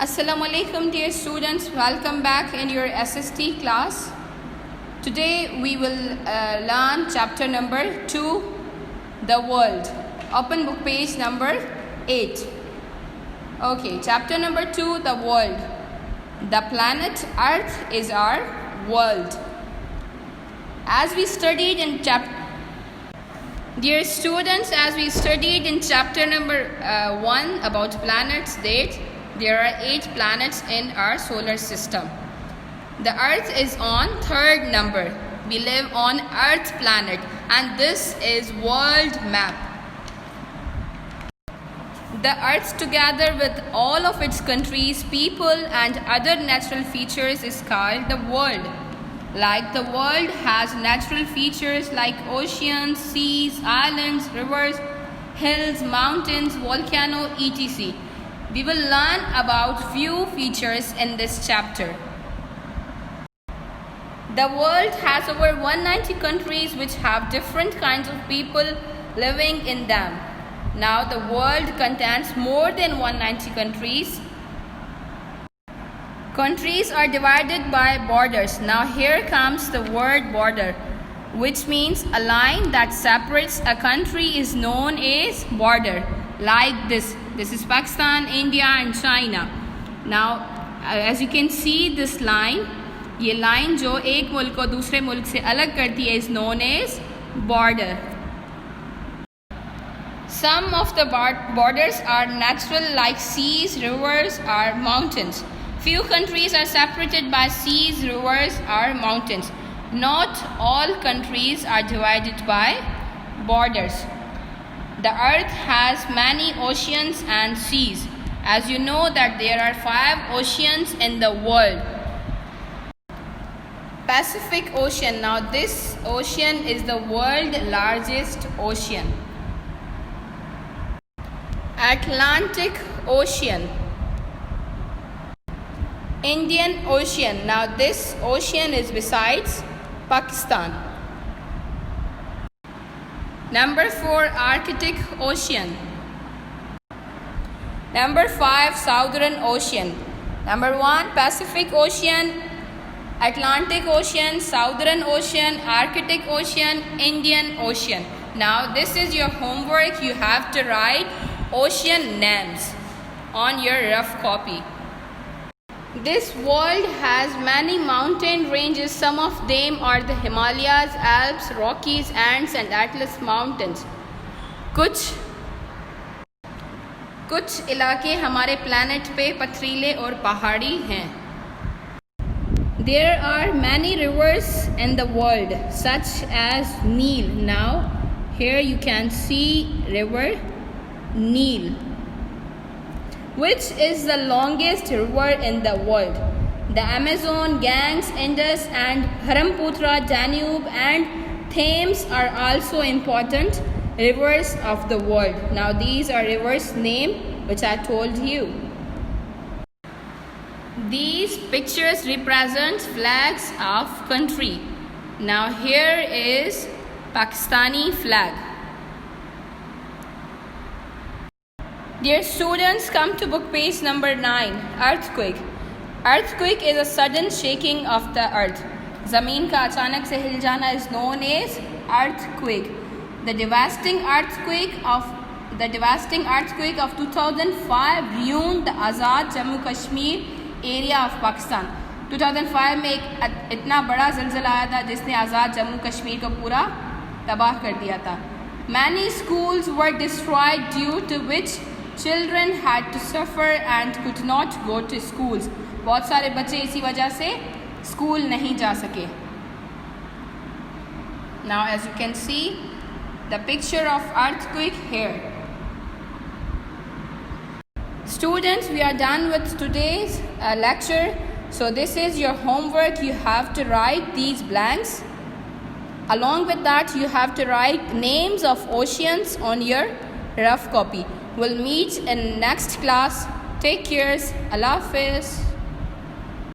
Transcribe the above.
Assalamu alaikum dear students, welcome back in your SST class. Today we will learn chapter number 2, the world. Open book page number 8. Okay, chapter number 2, the world. The planet Earth is our world. As we studied in Dear students, as we studied in chapter number 1 about planets, there are 8 planets in our solar system. The Earth is on 3rd number. We live on Earth planet, and this is world map. The Earth, together with all of its countries, people and other natural features, is called the world. Like the world has natural features like oceans, seas, islands, rivers, hills, mountains, volcano, etc. We will learn about few features in this chapter. The world has over 190 countries which have different kinds of people living in them. Now the world contains more than 190 countries. Countries are divided by borders. Now here comes the word border, which means a line that separates a country is known as border. Like this is Pakistan, India and China. Now as you can see this line, ये line जो एक मुल्क को दूसरे मुल्क से अलग करती है is known as border. Some of the borders are natural like seas, rivers or mountains. Few countries are separated by seas, rivers or mountains. Not all countries are divided by borders. The earth has many oceans and seas. As you know that there are 5 oceans in the world. Pacific Ocean. Now this ocean is the world's largest ocean. Atlantic Ocean. Indian Ocean. Now this ocean is besides Pakistan. Number 4, Arctic Ocean. Number 5, Southern Ocean. Number 1, Pacific Ocean, Atlantic Ocean, Southern Ocean, Arctic Ocean, Indian Ocean. Now this is your homework. You have to write ocean names on your rough copy. This world has many mountain ranges. Some of them are the Himalayas, Alps, Rockies, Andes and Atlas Mountains. कुछ इलाके हमारे planet पे पथरीले और पहाड़ी हैं. There are many rivers in the world such as Nile. Now here you can see river Nile, which is the longest river in the world. The Amazon, Ganges, Indus and Brahmaputra, Danube and Thames are also important rivers of the world. Now these are rivers name which I told you. These pictures represent flags of country. Now here is Pakistani flag. Dear students, come to book page number 9. Earthquake. Earthquake is a sudden shaking of the earth. ज़मीन का अचानक से हिल जाना is known as earthquake. The devastating earthquake of 2005 ruined the Azad Jammu Kashmir area of Pakistan. 2005 में एक इतना बड़ा ज़लज़ला आया था जिसने आज़ाद जम्मू कश्मीर को पूरा तबाह कर दिया था. Many schools were destroyed due to which children had to suffer and could not go to schools. बहुत सारे बच्चे इसी वजह से स्कूल नहीं जा सके. Now as you can see the picture of earthquake here. Students, we are done with today's lecture. So this is your homework. You have to write these blanks. Along with that, you have to write names of oceans on your rough copy. We'll meet in next class. Take care. Allah Hafiz.